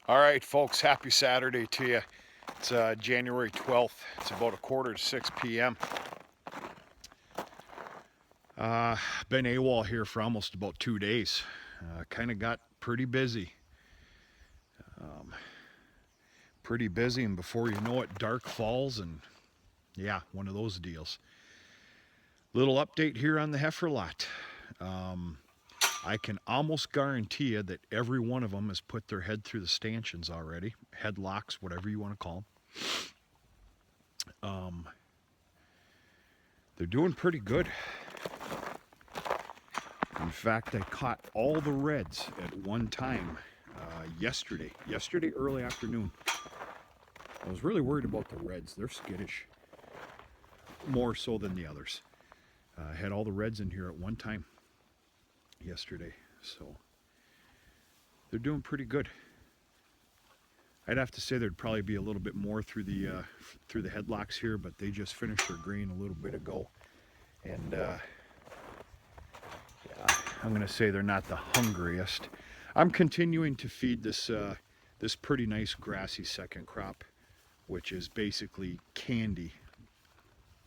All right, folks, happy Saturday to you. It's January 12th. It's about 5:45 p.m. Been AWOL here for almost about 2 days. Kind of got pretty busy, and before you know it, dark falls, and yeah, one of those deals. Little update here on the heifer lot. I can almost guarantee you that every one of them has put their head through the stanchions already, headlocks, whatever you want to call them. They're doing pretty good. In fact, I caught all the reds at one time yesterday early afternoon. I was really worried about the reds. They're skittish, more so than the others. I had all the reds in here at one time yesterday, so they're doing pretty good. I'd have to say there'd probably be a little bit more through the headlocks here, but they just finished their grain a little bit ago, and yeah, I'm gonna say they're not the hungriest. I'm continuing to feed this this pretty nice grassy second crop, which is basically candy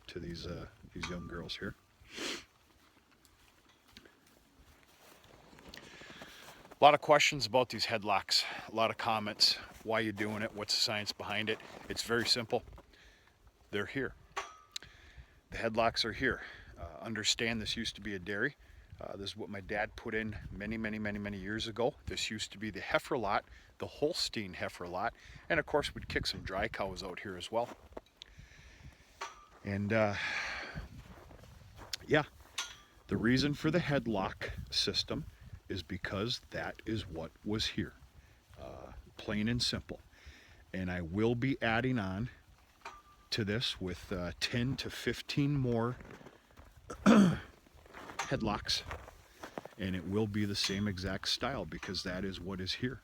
to these young girls here. A lot of questions about these headlocks, a lot of comments. Why are you doing it? What's the science behind it? It's very simple. They're here. The headlocks are here. Understand this used to be a dairy. This is what my dad put in many years ago. This used to be the heifer lot, the Holstein heifer lot, and of course we'd kick some dry cows out here as well. And yeah, the reason for the headlock system is because that is what was here, plain and simple. And I will be adding on to this with 10 to 15 more headlocks, and it will be the same exact style because that is what is here.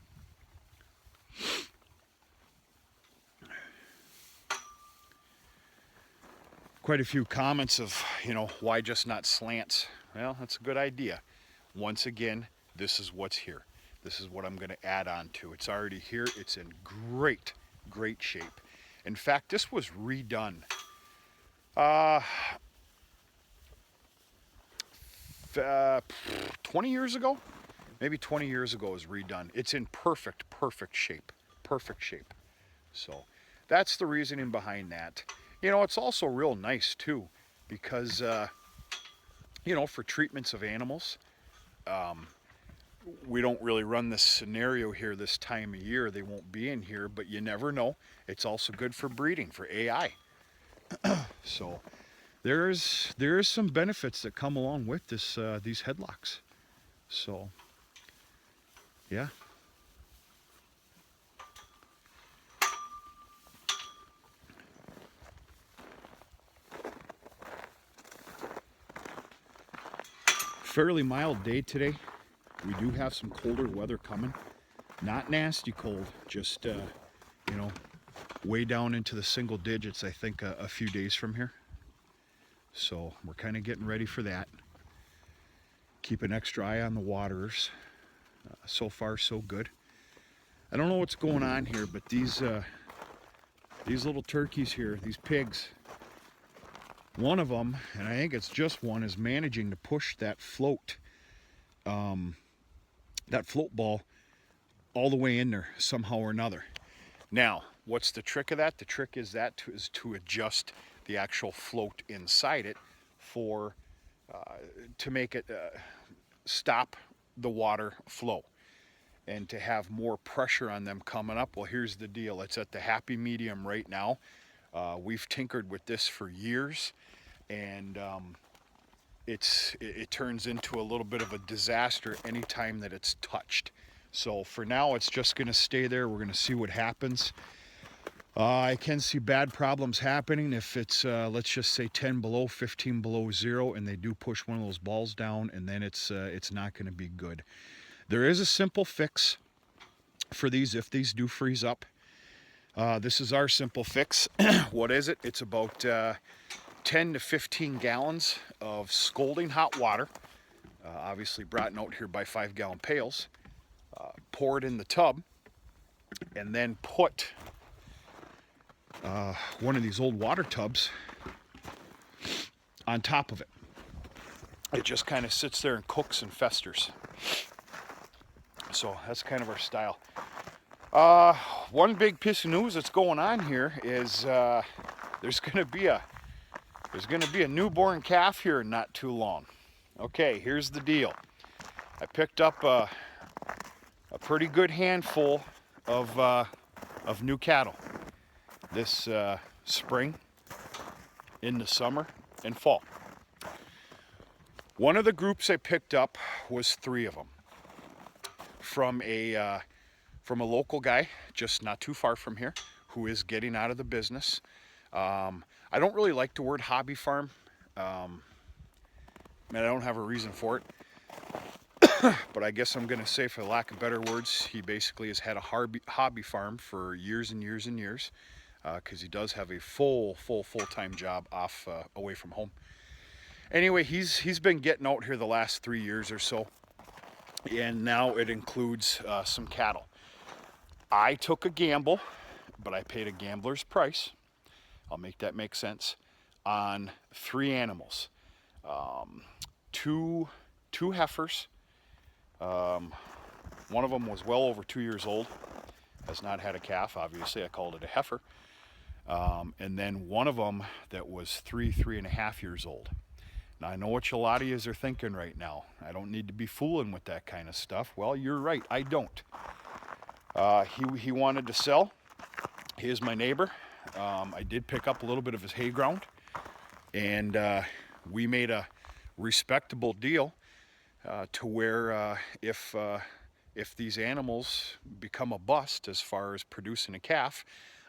Quite a few comments of, why just not slants? Well, that's a good idea. Once again, this is what's here. This is what I'm going to add on to. It's already here. It's in great shape. In fact, this was redone 20 years ago. Maybe 20 years ago it was redone. It's in perfect shape. Perfect shape. So that's the reasoning behind that. It's also real nice too, because for treatments of animals, we don't really run this scenario here this time of year. They won't be in here, but you never know. It's also good for breeding, for AI. So there's some benefits that come along with this these headlocks. So yeah. Fairly mild day today. We do have some colder weather coming. Not nasty cold, just way down into the single digits, I think, a few days from here. So we're kind of getting ready for that. Keep an extra eye on the waters. So far, so good. I don't know what's going on here, but these little turkeys here, these pigs, one of them, and I think it's just one, is managing to push that float ball all the way in there somehow or another. Now, what's the trick of that? The trick is to adjust the actual float inside it for to make it stop the water flow and to have more pressure on them coming up. Well, here's the deal. It's at the happy medium right now. We've tinkered with this for years, and it turns into a little bit of a disaster anytime that it's touched. So for now, it's just going to stay there. We're going to see what happens. I can see bad problems happening if it's, let's just say 10 below, 15 below zero, and they do push one of those balls down, and then it's not going to be good. There is a simple fix for these if these do freeze up. This is our simple fix. What is it? It's about 10 to 15 gallons of scalding hot water, obviously brought out here by 5-gallon pails. Pour it in the tub, and then put one of these old water tubs on top of it. It just kind of sits there and cooks and festers. So that's kind of our style. One big piece of news that's going on here is there's going to be a newborn calf here in not too long. Okay, here's the deal. I picked up a pretty good handful of new cattle this spring, in the summer and fall. One of the groups I picked up was 3 of them from a local guy just not too far from here who is getting out of the business. I don't really like the word hobby farm. I don't have a reason for it. But I guess I'm going to say, for lack of better words, he basically has had a hobby farm for years and years and years, because he does have a full-time job off away from home. Anyway, he's been getting out here the last 3 years or so, and now it includes some cattle. I took a gamble, but I paid a gambler's price. I'll make that make sense. On 3 animals, 2 heifers. One of them was well over 2 years old, has not had a calf, obviously. I called it a heifer. And then one of them that was 3.5 years old. Now, I know what a lot of you are thinking right now. I don't need to be fooling with that kind of stuff. Well, you're right, I don't. He wanted to sell. He is my neighbor. I did pick up a little bit of his hay ground, and we made a respectable deal to where if these animals become a bust as far as producing a calf,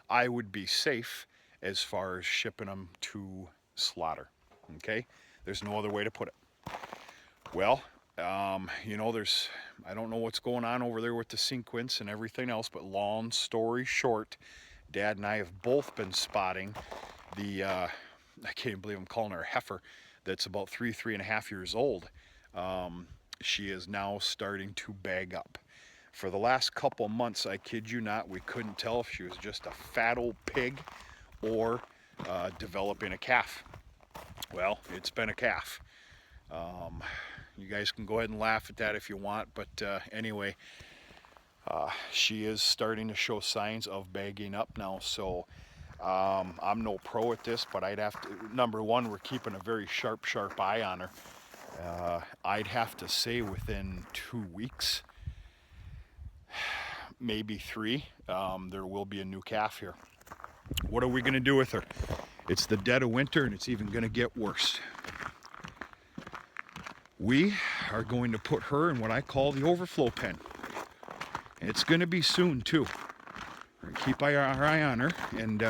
I would be safe as far as shipping them to slaughter. Okay? There's no other way to put it. Well, you know, I don't know what's going on over there with the sequence and everything else, but long story short, Dad and I have both been spotting the, I can't believe I'm calling her a heifer, that's about 3.5 years old. She is now starting to bag up. For the last couple months, I kid you not, we couldn't tell if she was just a fat old pig or developing a calf. Well, it's been a calf. You guys can go ahead and laugh at that if you want, but anyway, she is starting to show signs of bagging up now. So I'm no pro at this, but I'd have to, number one, we're keeping a very sharp eye on her. I'd have to say within 2 weeks, maybe 3, there will be a new calf here. What are we going to do with her? It's the dead of winter, and it's even going to get worse. We are going to put her in what I call the overflow pen. And it's going to be soon, too. We're going to keep our eye on her, and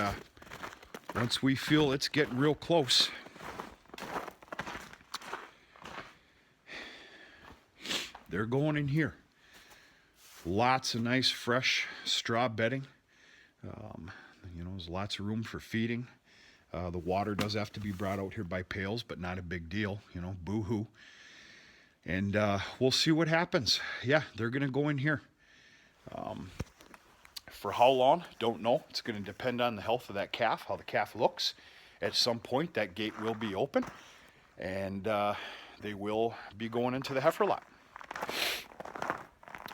once we feel it's getting real close, they're going in here. Lots of nice fresh straw bedding. You know, there's lots of room for feeding. The water does have to be brought out here by pails, but not a big deal, you know, boo-hoo. And we'll see what happens. Yeah, they're going to go in here. For how long? Don't know. It's going to depend on the health of that calf, how the calf looks. At some point, that gate will be open, and they will be going into the heifer lot.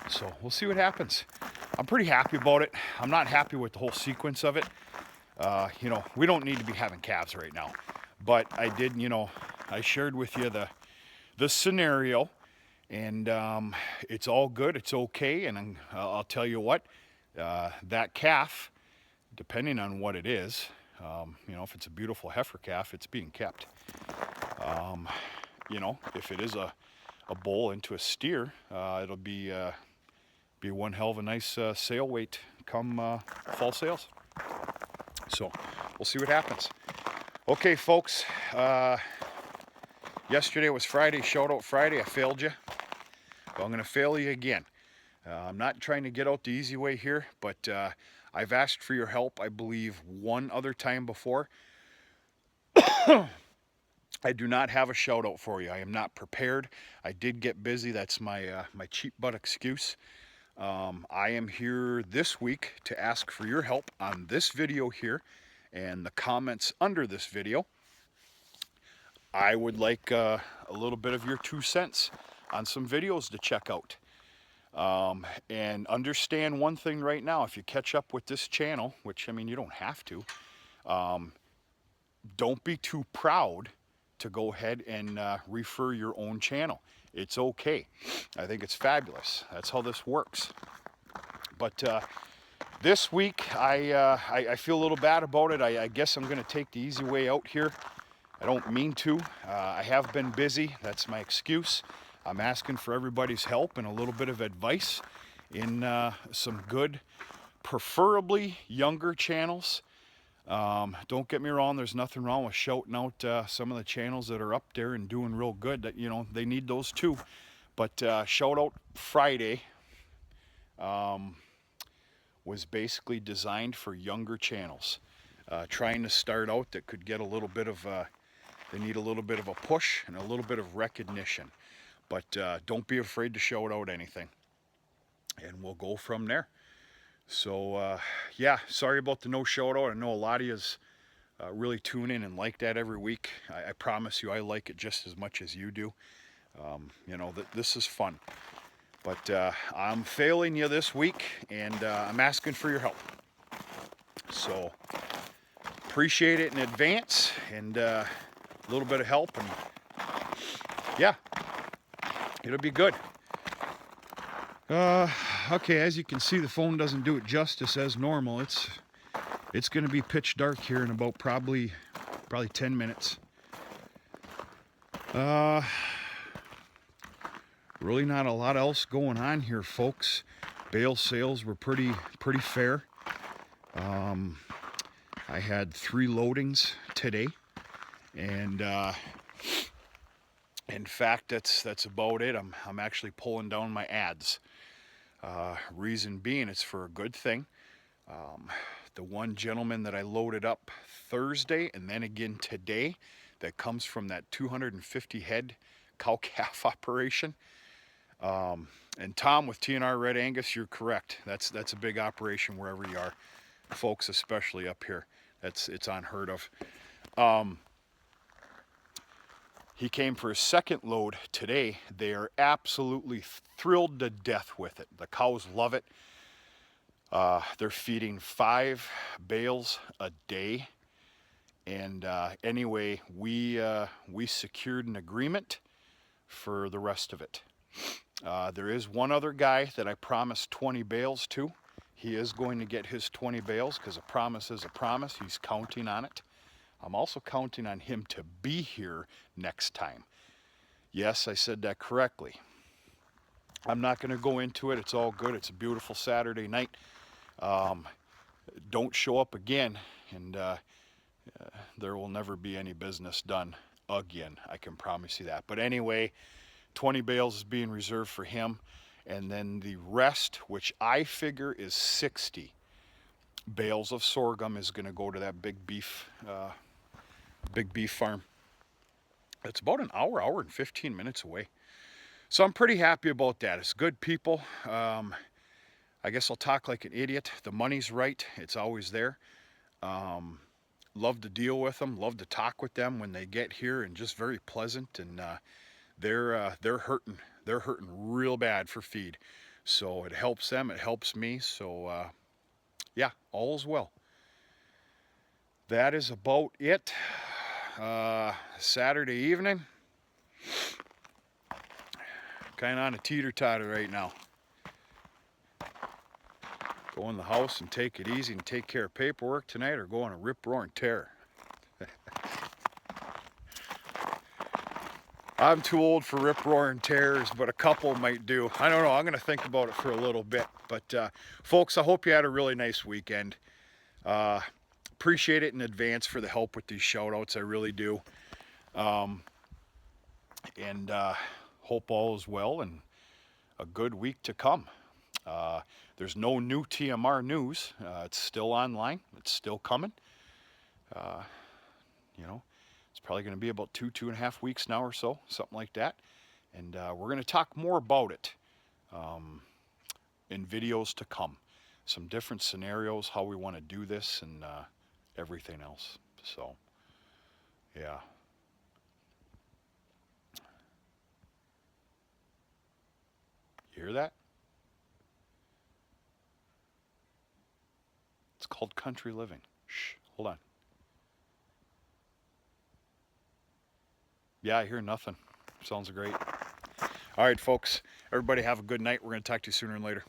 So we'll see what happens. I'm pretty happy about it. I'm not happy with the whole sequence of it. You know, we don't need to be having calves right now. But I did, you know, I shared with you the scenario, and it's all good. It's okay. And I'll tell you what, that calf, depending on what it is, you know, if it's a beautiful heifer calf, it's being kept. You know, if it is a bull into a steer, it'll be one hell of a nice sale weight come fall sales. So we'll see what happens. Okay, folks, yesterday was Friday, shout out Friday. I failed you, but I'm going to fail you again. I'm not trying to get out the easy way here, but I've asked for your help, I believe, one other time before. I do not have a shout out for you. I am not prepared. I did get busy. That's my cheap butt excuse. I am here this week to ask for your help on this video here and the comments under this video. I would like a little bit of your 2 cents on some videos to check out. And understand one thing right now, if you catch up with this channel, which I mean you don't have to, don't be too proud to go ahead and refer your own channel. It's okay. I think it's fabulous. That's how this works. But this week I feel a little bad about it. I guess I'm going to take the easy way out here. I don't mean to. I have been busy. That's my excuse. I'm asking for everybody's help and a little bit of advice in some good, preferably younger channels. Don't get me wrong, there's nothing wrong with shouting out some of the channels that are up there and doing real good. That, you know, they need those too. But Shout Out Friday was basically designed for younger channels. Trying to start out that could get a little bit of, they need a little bit of a push and a little bit of recognition. But don't be afraid to shout out anything. And we'll go from there. So, yeah, sorry about the no shout out. I know a lot of you really tune in and like that every week. I promise you I like it just as much as you do. You know, this is fun. But I'm failing you this week, and I'm asking for your help. So, appreciate it in advance, and a little bit of help, and yeah, it'll be good. Okay, as you can see, the phone doesn't do it justice as normal. It's going to be pitch dark here in about probably 10 minutes. Really not a lot else going on here, folks. Bale sales were pretty fair. I had 3 loadings today, and in fact, that's about it. I'm actually pulling down my ads. Reason being, it's for a good thing. The one gentleman that I loaded up Thursday and then again today, that comes from that 250 head cow-calf operation. And Tom with TNR Red Angus, you're correct. That's a big operation wherever you are, folks, especially up here. It's unheard of. He came for his second load today. They are absolutely thrilled to death with it. The cows love it. They're feeding 5 bales a day. And anyway, we secured an agreement for the rest of it. There is one other guy that I promised 20 bales to. He is going to get his 20 bales because a promise is a promise. He's counting on it. I'm also counting on him to be here next time. Yes, I said that correctly. I'm not going to go into it. It's all good. It's a beautiful Saturday night. Don't show up again, and there will never be any business done again. I can promise you that. But anyway, 20 bales is being reserved for him. And then the rest, which I figure is 60 bales of sorghum, is going to go to that big beef farm. It's about an hour and 15 minutes away. So I'm pretty happy about that. It's good people. I guess I'll talk like an idiot. The money's right. It's always there. Love to deal with them. Love to talk with them when they get here, and just very pleasant. And they're hurting. They're hurting real bad for feed. So it helps them. It helps me. So yeah, all's well. That is about it. Saturday evening, kind of on a teeter-totter right now. Go in the house and take it easy and take care of paperwork tonight, or go on a rip-roaring tear. I'm too old for rip-roaring tears, but a couple might do. I don't know. I'm going to think about it for a little bit. But folks, I hope you had a really nice weekend. Appreciate it in advance for the help with these shout-outs. I really do. And hope all is well and a good week to come. There's no new TMR news. It's still online. It's still coming. You know, it's probably going to be about 2.5 weeks now or so, something like that. And we're going to talk more about it. in videos to come. Some different scenarios, how we want to do this, and everything else. So, yeah. You hear that? It's called country living. Shh, hold on. Yeah, I hear nothing. Sounds great. All right, folks. Everybody have a good night. We're going to talk to you sooner and later.